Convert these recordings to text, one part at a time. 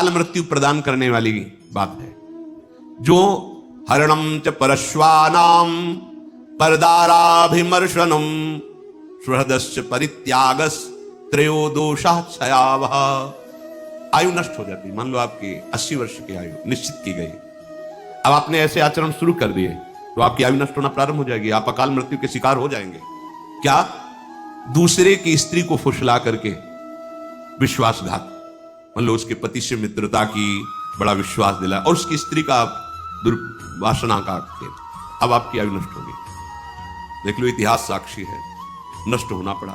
अकाल मृत्यु प्रदान करने वाली बात है। जो हरणम च परश्वानाम परदाराभिमर्शनम सुहृदश्च परित्यागस त्रयो दोषा क्षयावह। आयु नष्ट हो जाती। मान लो आपकी 80 वर्ष की आयु निश्चित की गई, अब आपने ऐसे आचरण शुरू कर दिए तो आपकी आयु नष्ट होना प्रारंभ हो जाएगी, आप अकाल मृत्यु के शिकार हो जाएंगे। क्या? दूसरे की स्त्री को फुसला करके विश्वासघात, मान लो उसके पति से मित्रता की, बड़ा विश्वास दिलाया और उसकी स्त्री का दुर्वासना का खेल, अब आपकी आयु नष्ट होगी। देख लो, इतिहास साक्षी है, नष्ट होना पड़ा।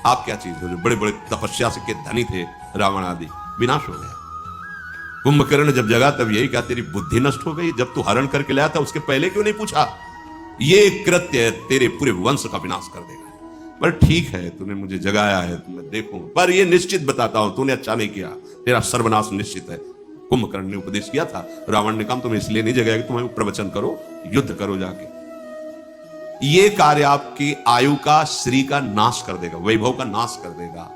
आप क्या चीज हो? जो बड़े बड़े तपस्या से के धनी थे, रावण आदि, विनाश हो गया। कुंभकर्ण जब जगा तब यही कहा, तेरी बुद्धि नष्ट हो गई, जब तू हरण करके लाया था उसके पहले क्यों नहीं पूछा? ये कृत्य तेरे पूरे वंश का विनाश कर देगा। पर ठीक है, तूने मुझे जगाया है तो मैं देखूं, पर ये निश्चित बताता हूं, तूने अच्छा नहीं किया, तेरा सर्वनाश निश्चित है। कुंभकर्ण ने उपदेश किया था, रावण ने कहा तुम्हें इसलिए नहीं जगाया कि तुम्हें प्रवचन करो, युद्ध करो जाके। ये कार्य आपकी आयु का, श्री का नाश कर देगा, वैभव का नाश कर देगा।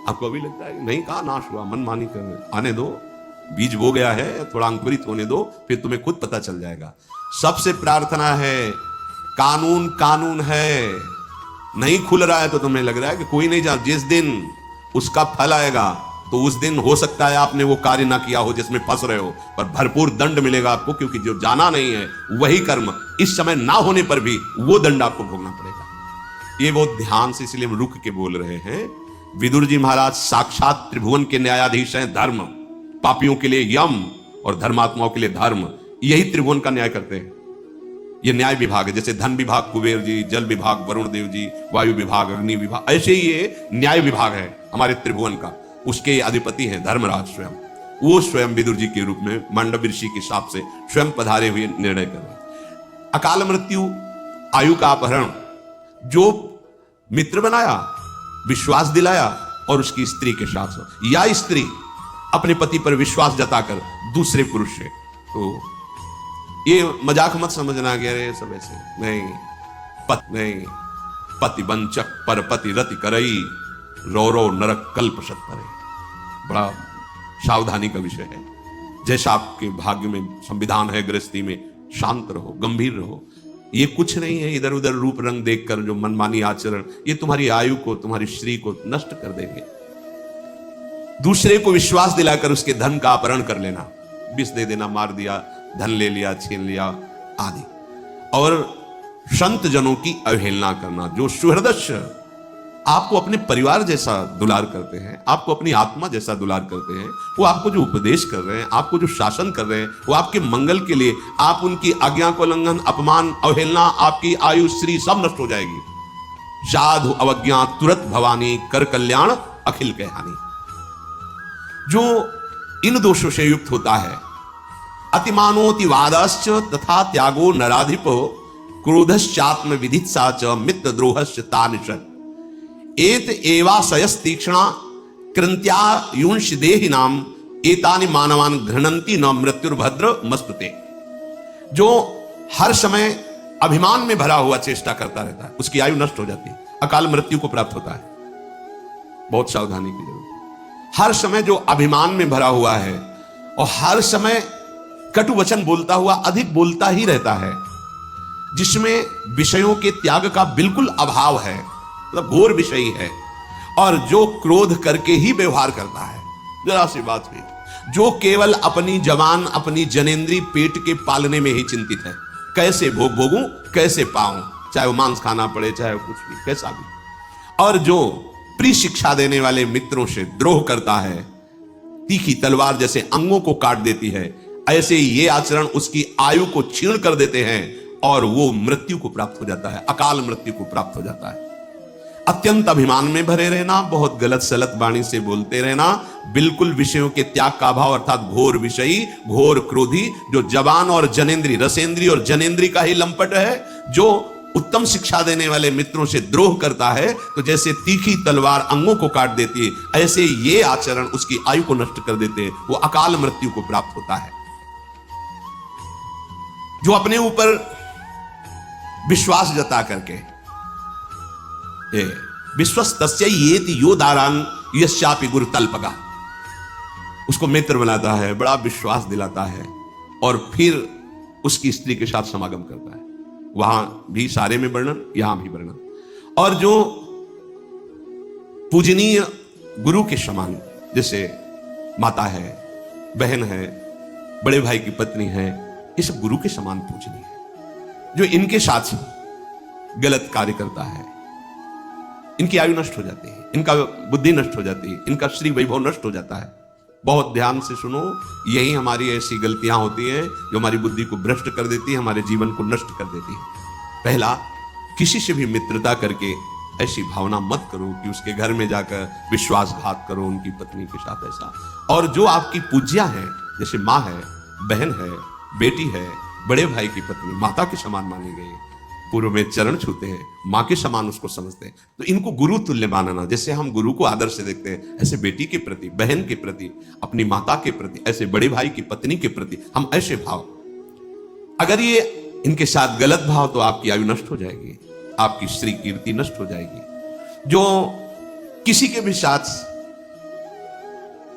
आपको अभी लगता है नहीं, कहा नाश हुआ, मनमानी कर, आने दो, बीज बो गया है, थोड़ा अंकुरित होने दो, फिर तुम्हें खुद पता चल जाएगा। सबसे प्रार्थना है, कानून कानून है, नहीं खुल रहा है तो तुम्हें लग रहा है कि कोई नहीं जा, जिस दिन उसका फल आएगा तो उस दिन हो सकता है आपने वो कार्य ना किया हो जिसमें फंस रहे हो, पर भरपूर दंड मिलेगा आपको, क्योंकि जो जाना नहीं है वही कर्म इस समय ना होने पर भी वो दंड आपको भोगना पड़ेगा। ये बहुत ध्यान से इसलिए हम रुक के बोल रहे हैं। विदुर जी महाराज साक्षात त्रिभुवन के न्यायाधीश हैं। धर्म, पापियों के लिए यम और धर्मात्माओं के लिए धर्म, यही त्रिभुवन का न्याय करते हैं। ये न्याय विभाग है, जैसे धन विभाग कुबेर जी, जल विभाग वरुण देव जी, वायु विभाग अग्नि विभाग, ऐसे ही ये न्याय विभाग है हमारे त्रिभुवन का। उसके अधिपति हैं धर्मराज स्वयं। वो स्वयं विदुर जी के रूप में मांडव्य ऋषि के हिसाब से स्वयं पधारे हुए निर्णय कर रहे। अकाल मृत्यु, आयु का अपहरण, जो मित्र बनाया, विश्वास दिलाया और उसकी स्त्री के साथ, या स्त्री अपने पति पर विश्वास जताकर दूसरे पुरुष से, तो ये मजाक मत समझना कि अरे सब ऐसे नहीं, नहीं, पति वंचक पर पति रति करई, रो रो नरक कल्प सत परे। बड़ा सावधानी का विषय है। जैसा आपके भाग्य में संविधान है, गृहस्थी में शांत रहो, गंभीर रहो। ये कुछ नहीं है इधर उधर रूप रंग देखकर जो मनमानी आचरण, ये तुम्हारी आयु को, तुम्हारी श्री को नष्ट कर देंगे। दूसरे को विश्वास दिलाकर उसके धन का अपहरण कर लेना, विष दे देना, मार दिया, धन ले लिया, छीन लिया आदि। और संत जनों की अवहेलना करना। जो सुहृदस्य आपको अपने परिवार जैसा दुलार करते हैं, आपको अपनी आत्मा जैसा दुलार करते हैं, वो आपको जो उपदेश कर रहे हैं, आपको जो शासन कर रहे हैं, वो आपके मंगल के लिए, आप उनकी आज्ञा को उल्लंघन, अपमान, अवहेलना, आपकी आयु श्री सब नष्ट हो जाएगी। साधु अवज्ञा तुरंत भवानी, कर कल्याण अखिल के हानि। जो इन दोषों से युक्त होता है, अतिमानोति वादश्च तथा त्यागो नराधिपो, क्रोधश्चात्म विधित्सा च मित्र द्रोहश्च तानिषत्, एत एवाशयस तीक्ष्णा कृंत्या युंश देहिनाम, एतानि मानवान घृणंती न मृत्युर्भद्र मस्तुते। जो हर समय अभिमान में भरा हुआ चेष्टा करता रहता है, उसकी आयु नष्ट हो जाती है, अकाल मृत्यु को प्राप्त होता है। बहुत सावधानी की जरूरत है। हर समय जो अभिमान में भरा हुआ है और हर समय कटु वचन बोलता हुआ अधिक बोलता ही रहता है, जिसमें विषयों के त्याग का बिल्कुल अभाव है, मतलब घोर विषयी है, और जो क्रोध करके ही व्यवहार करता है, जरा सी बात हुई, जो केवल अपनी जवान, अपनी जनेंद्री पेट के पालने में ही चिंतित है, कैसे भोगूं, कैसे पाऊं, चाहे वो मांस खाना पड़े, चाहे वो कुछ भी, कैसा भी। और जो प्रिय शिक्षा देने वाले मित्रों से द्रोह करता है, तीखी तलवार जैसे अंगों को काट देती है, ऐसे ये आचरण उसकी आयु को छीण कर देते हैं और वो मृत्यु को प्राप्त हो जाता है, अकाल मृत्यु को प्राप्त हो जाता है। अत्यंत अभिमान में भरे रहना, बहुत गलत सलत वाणी से बोलते रहना, बिल्कुल विषयों के त्याग का अभाव, अर्थात घोर विषयी, घोर क्रोधी, जो जवान और जनेंद्री, रसेंद्री और जनेंद्री का ही लंपट है, जो उत्तम शिक्षा देने वाले मित्रों से द्रोह करता है, तो जैसे तीखी तलवार अंगों को काट देती है, ऐसे ये आचरण उसकी आयु को नष्ट कर देते हैं, वो अकाल मृत्यु को प्राप्त होता है। जो अपने ऊपर विश्वास जता करके, विश्वस्तस्य येति यो दारांग यस्यापि गुरु तल्पगा, उसको मित्र बनाता है, बड़ा विश्वास दिलाता है और फिर उसकी स्त्री के साथ समागम करता है। वहां भी सारे में वर्णन, यहां भी वर्णन। और जो पूजनीय गुरु के समान, जैसे माता है, बहन है, बड़े भाई की पत्नी है, ये सब गुरु के समान पूजनीय है। जो इनके साथ गलत कार्य करता है, इनकी आयु नष्ट हो जाती है, इनका बुद्धि नष्ट हो जाती है, इनका श्री वैभव नष्ट हो जाता है। बहुत ध्यान से सुनो, यही हमारी ऐसी गलतियां होती हैं जो हमारी बुद्धि को भ्रष्ट कर देती है, हमारे जीवन को नष्ट कर देती है। पहला, किसी से भी मित्रता करके ऐसी भावना मत करो कि उसके घर में जाकर विश्वासघात करो उनकी पत्नी के साथ ऐसा। और जो आपकी पूज्या है, जैसे माँ है, बहन है, बेटी है, बड़े भाई की पत्नी माता के समान मानी गई, पूर्व में चरण छूते हैं, माँ के समान उसको समझते हैं, तो इनको गुरु तुल्य मानना। जैसे हम गुरु को आदर से देखते हैं, ऐसे बेटी के प्रति, बहन के प्रति, अपनी माता के प्रति, ऐसे बड़े भाई की पत्नी के प्रति हम ऐसे भाव, अगर ये इनके साथ गलत भाव, तो आपकी आयु नष्ट हो जाएगी, आपकी श्री कीर्ति नष्ट हो जाएगी। जो किसी के भी साथ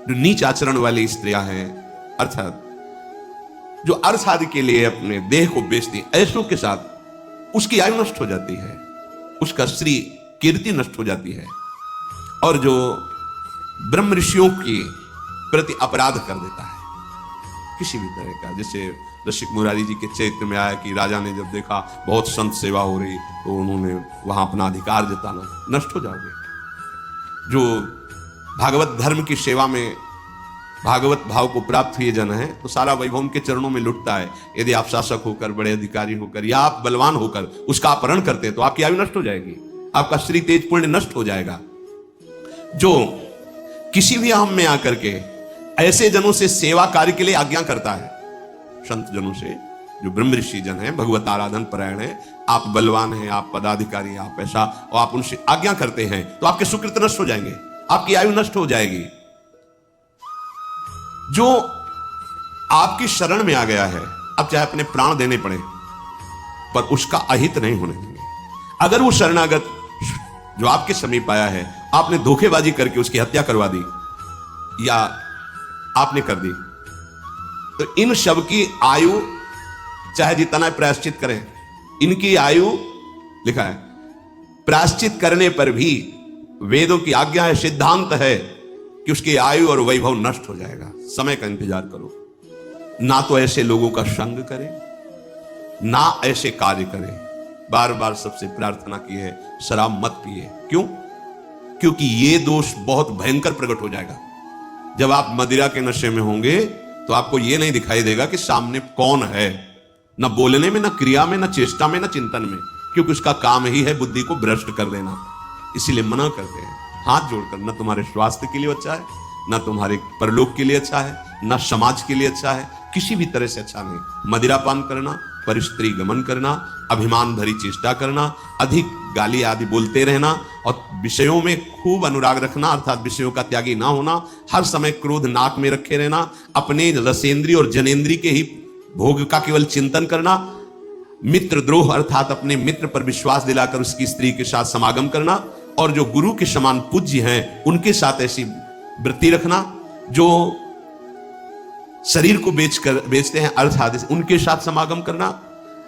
जो नीच आचरण वाली स्त्रियां हैं, अर्थात जो अर्थ आदि के लिए अपने देह को बेचती, ऐसों के साथ उसकी आयु नष्ट हो जाती है, उसका श्री कीर्ति नष्ट हो जाती है। और जो ब्रह्म ऋषियों के प्रति अपराध कर देता है किसी भी तरह का, जैसे रसिक मुरारी जी के चरित्र में आया कि राजा ने जब देखा बहुत संत सेवा हो रही, तो उन्होंने वहां अपना अधिकार जताना, नष्ट हो जाओगे। जो भागवत धर्म की सेवा में भागवत भाव को प्राप्त हुए जन है, तो सारा वैभव उनके चरणों में लुटता है। यदि आप शासक होकर, बड़े अधिकारी होकर, या आप बलवान होकर उसका अपहरण करते हैं, तो आपकी आयु नष्ट हो जाएगी, आपका श्री तेज पुण्य नष्ट हो जाएगा। जो किसी भी अहम में आकर के ऐसे जनों से सेवा कार्य के लिए आज्ञा करता है, संत जनों से, जो ब्रह्म ऋषि जन है, भगवत आराधन परायण है, आप बलवान हैं, आप पदाधिकारी, आप ऐसा, और आप उनसे आज्ञा करते हैं, तो आपके सुकृत नष्ट हो जाएंगे, आपकी आयु नष्ट हो जाएगी। जो आपकी शरण में आ गया है, अब चाहे अपने प्राण देने पड़े, पर उसका अहित नहीं होने देंगे। अगर वो शरणागत जो आपके समीप आया है, आपने धोखेबाजी करके उसकी हत्या करवा दी या आपने कर दी, तो इन सब की आयु चाहे जितना प्रायश्चित करें, इनकी आयु, लिखा है, प्रायश्चित करने पर भी वेदों की आज्ञा है, सिद्धांत है कि उसकी आयु और वैभव नष्ट हो जाएगा। समय का इंतजार करो, ना तो ऐसे लोगों का संग करें, ना ऐसे कार्य करें। बार बार सबसे प्रार्थना की है, शराब मत पिए। क्यों? क्योंकि ये दोष बहुत भयंकर प्रकट हो जाएगा। जब आप मदिरा के नशे में होंगे, तो आपको ये नहीं दिखाई देगा कि सामने कौन है, न बोलने में, न क्रिया में, न चेष्टा में, न चिंतन में, क्योंकि उसका काम ही है बुद्धि को भ्रष्ट कर देना। इसीलिए मना करते हैं हाथ जोड़कर, न तुम्हारे स्वास्थ्य के लिए अच्छा है, न तुम्हारे परलोक के लिए अच्छा है, न समाज के लिए अच्छा है, किसी भी तरह से अच्छा नहीं। मदिरा पान करना, परिस्त्री गमन करना, अभिमान भरी चेष्टा करना, अधिक गाली आदि बोलते रहना, और विषयों में खूब अनुराग रखना, अर्थात विषयों का त्यागी ना होना, हर समय क्रोध नाक में रखे रहना, अपने रसेंद्री और जनेंद्री के ही भोग का केवल चिंतन करना, मित्र द्रोह अर्थात अपने मित्र पर विश्वास दिलाकर उसकी स्त्री के साथ समागम करना, और जो गुरु के समान पूज्य हैं उनके साथ ऐसी वृत्ति रखना, जो शरीर को बेचते हैं अर्थात उनके साथ समागम करना,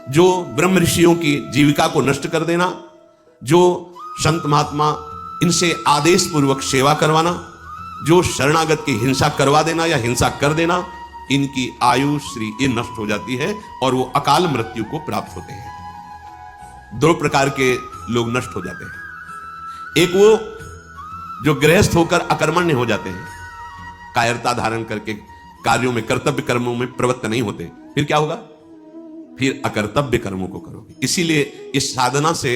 जो ब्रह्म ऋषियों की जीविका को नष्ट कर देना, जो संत महात्मा इनसे आदेश पूर्वक सेवा करवाना, जो शरणागत की हिंसा करवा देना या हिंसा कर देना, इनकी आयु श्री ये नष्ट हो जाती है और वो अकाल मृत्यु को प्राप्त होते हैं। दो प्रकार के लोग नष्ट हो जाते हैं। एक वो जो गृहस्थ होकर अकर्मण्य हो जाते हैं, कायरता धारण करके कार्यों में, कर्तव्य कर्मों में प्रवृत्त नहीं होते, फिर क्या होगा? फिर अकर्तव्य कर्मों को करोगे। इसीलिए इस साधना से,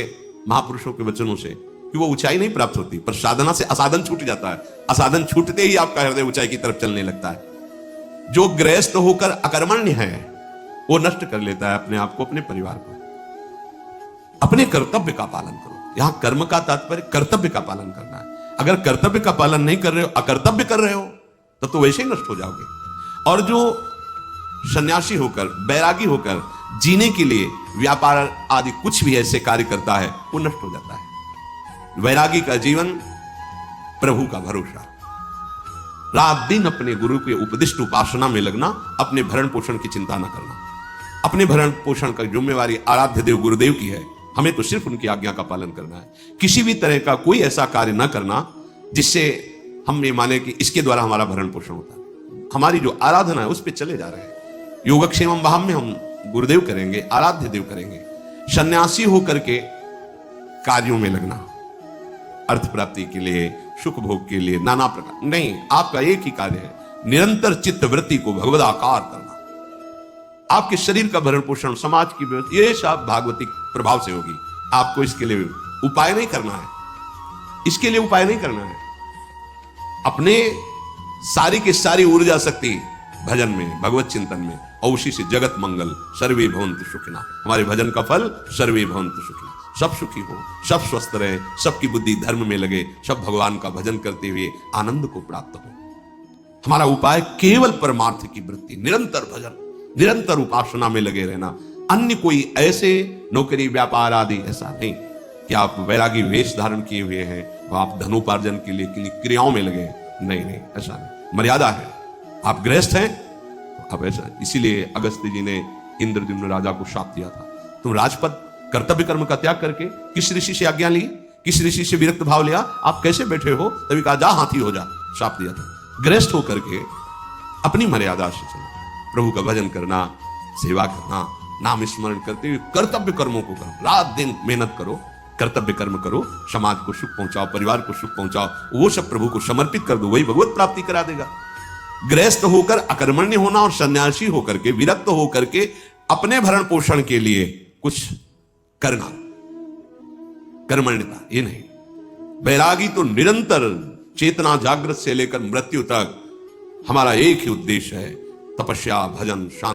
महापुरुषों के वचनों से, कि वो ऊंचाई नहीं प्राप्त होती, पर साधना से असाधन छूट जाता है। असाधन छूटते ही आपका हृदय ऊंचाई की तरफ चलने लगता है। जो गृहस्थ होकर अकर्मण्य है, वो नष्ट कर लेता है अपने आप को, अपने परिवार को। अपने कर्तव्य का पालन करो। यहां कर्म का तात्पर्य कर्तव्य का पालन करना है। अगर कर्तव्य का पालन नहीं कर रहे हो, अकर्तव्य कर रहे हो, तब तो वैसे ही नष्ट हो जाओगे। और जो सन्यासी होकर, बैरागी होकर जीने के लिए व्यापार आदि कुछ भी ऐसे कार्य करता है, वो नष्ट हो जाता है। वैरागी का जीवन, प्रभु का भरोसा, रात दिन अपने गुरु के उपदिष्ट उपासना में लगना, अपने भरण पोषण की चिंता न करना। अपने भरण पोषण का जिम्मेवारी आराध्य देव गुरुदेव की है, हमें तो सिर्फ उनकी आज्ञा का पालन करना है। किसी भी तरह का कोई ऐसा कार्य न करना जिससे हम ये माने कि इसके द्वारा हमारा भरण पोषण होता है। हमारी जो आराधना है उस पर चले जा रहे हैं। योगक्षेमम वहां में हम गुरुदेव करेंगे, आराध्य देव करेंगे। सन्यासी होकर के कार्यों में लगना, अर्थ प्राप्ति के लिए, सुख भोग के लिए, नाना प्रकार नहीं, आपका एक ही कार्य है, निरंतर चित्त वृत्ति को भगवदाकार करना। आपके शरीर का भरण पोषण, समाज की व्यवस्था, ये सब भागवतिक प्रभाव से होगी। आपको इसके लिए उपाय नहीं करना है, इसके लिए उपाय नहीं करना है। अपने सारी की सारी ऊर्जा शक्ति भजन में, भगवत चिंतन में, और उसी से जगत मंगल, सर्वे भवन्तु सुखिनः। हमारे भजन का फल सर्वे भवन्तु सुखिनः, सब सुखी हो, सब स्वस्थ रहे, सबकी बुद्धि धर्म में लगे, सब भगवान का भजन करते हुए आनंद को प्राप्त हो। हमारा उपाय केवल परमार्थ की वृत्ति, निरंतर भजन, निरंतर उपासना में लगे रहना। अन्य कोई ऐसे नौकरी व्यापार आदि ऐसा नहीं कि आप वैरागी वेश धारण किए हुए हैं, वो आप धनोपार्जन के लिए किन्हीं क्रियाओं में लगे हैं। नहीं नहीं, ऐसा नहीं, मर्यादा है। आप गृहस्थ हैं, अब ऐसा, इसीलिए अगस्त्य जी ने इंद्रद्युम्न राजा को शाप दिया था, तुम राजपद कर्तव्य कर्म का त्याग करके किस ऋषि से आज्ञा ली, किस ऋषि से विरक्त भाव लिया, आप कैसे बैठे हो? तभी कहा जा हाथी हो जा, शाप दिया था। गृहस्थ होकर के अपनी मर्यादा से चलो, प्रभु का भजन करना, सेवा करना, नाम स्मरण करते हुए कर्तव्य कर्मों को करो, रात दिन मेहनत करो, कर्तव्य कर्म करो, समाज को सुख पहुंचाओ, परिवार को सुख पहुंचाओ, वो सब प्रभु को समर्पित कर दो, वही भगवत प्राप्ति करा देगा। गृहस्थ होकर अकर्मण्य होना और सन्यासी होकर के, विरक्त होकर के अपने भरण पोषण के लिए कुछ करना, कर्मण्यता ये नहीं। वैरागी तो निरंतर चेतना जागृत से लेकर मृत्यु तक हमारा एक ही उद्देश्य है, तपस्या, भजन, शांति।